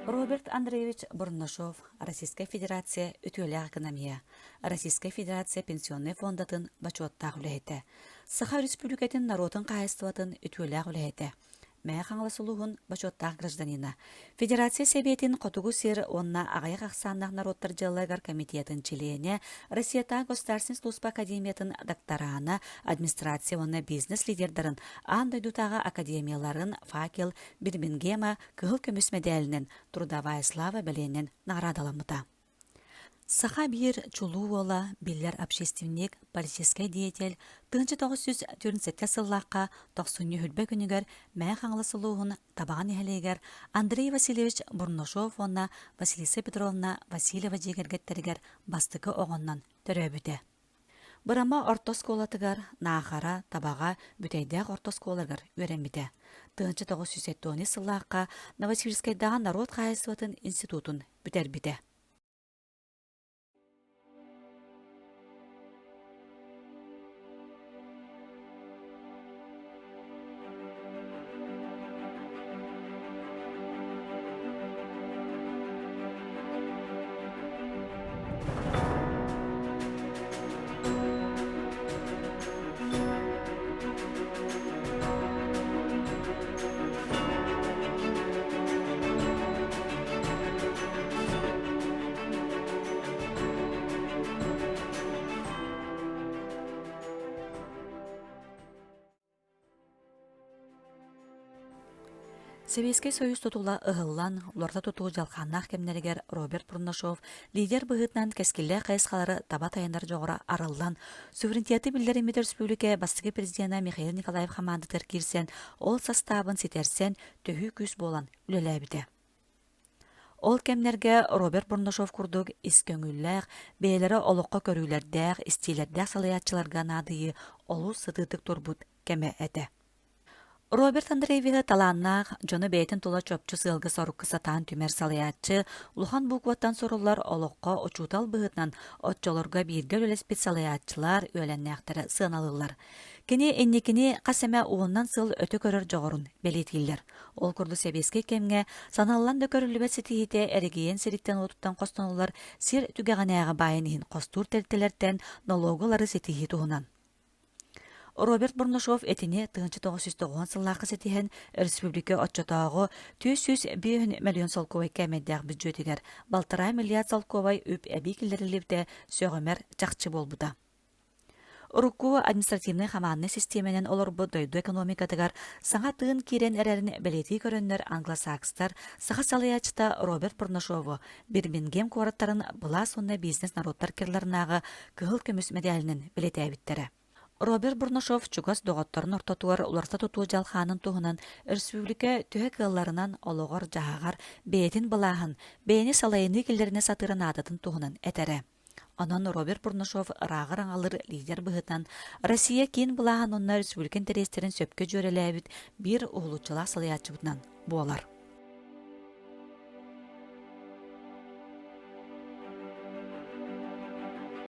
Роберт Андреевич Бурнашов, Российская Федерация үтүөлэ экономия, Российская Федерация пенсионный фондатын бачуаттаах үлэһэтэ, Саха Республикатын народын кайыстыбатын үтүөлээх үлэһэтэ. Мэ хаңласылуһун бачуаттаах гражданина. Федерация Советин котугу сир онна агайык аксааннах народтар жыллагар комитетын члене, Россията Государственная служба академиятын докторана, администрация онна бизнес лидердарын, андойдутага академияларын факел Бирмингема кыһыл көмүс медалинен трудовая слава беленен наградаламыта. Саха бир чулууола биллер общественник, политический деятель 1947 сыллаққа 90 хүлбе күнігер мә қаңласылуғын табаған ehелегер Андрей Васильевич Бурнашов онна Василиса Петровна Васильева жегергеттерігер бастықы оғыннан төрөбүте. Бұрама ортосколатыгар нахара табаға бүтейдәк ортосколаргар өрембіде. 1970 сыллаққа Новосибирскайдағы народ қайысыватын институтын бүтербіде. Советский Союз тутула ыһыллан, уларда тутуу жалханнах кемнеригер Роберт Бурнашов лидер быһытнан кескилле кайыскалары таба таяндар жоғыра арыллан, суверенитеты билдеримит республика бастығы президента Михаил Николаев хамандытыр кирсен, ол составын сетерсен төхү күз болан үлеләбіде. Ол кемнерге Роберт Бурнашов курдук искөңүлләх, бейлері олыққа көрүлердәк, истилердәк салаятчыларга надыйы олу сытытык турбут кеме әді. Роберт Андреевича таланнах, жоны бейтін тула чөпчü сылгы соруккы сатан түмер салаятчы, улхан букваттан сорулар олыққа очутал быһытнан отчолорга бирге өлі специалаятчылар өленнәқтері сыналылар. Кені энникini қасеме уғыннан сыл өті көрір жоғырын белетілдер. Ол күрді себеске кемге саналлан да көрілібет сетихите әрегейен сериктен отуттан қостанулар сир түгеғанаяға байынығын қостур тәлтелерден налоголары сетихи туғынан. Роберт Бурнашов этине 1990 сыллақы сетихен республика отчотағы 201 миллион солковай кәмәддәқ бюджетігер, балтыра миллиард солковай үп әбейкілдеріліпті сөғімер жақчы болбуда. Урукку административный хаманны системенен олорбу дойду экономикатыгар саңа тыын кирен әрәрін бәлети көріннер англосакстар саха салаячыта Роберт Бурнашову Бирмингем куараттарын бұла сонна бизнес народтар керларынағы кығыл көміс медалінің білеті әбіттері. Роберт Бурнашов чугас доғаттарын ортатуар уларта тутуу жалханын туһунан республика төһө кылларынан ологор жаһагар бэйэтин былааһын бэйэни салайыны киллерине сатырын аадатын туһунан этере. Онон Роберт Бурнашов раагыр аҥалыр лидер быһытан Россия киин былааһын онна республикан терестерин сөпкө жөрелээбит бир уһулуччулаах салыячыбытынан буолар.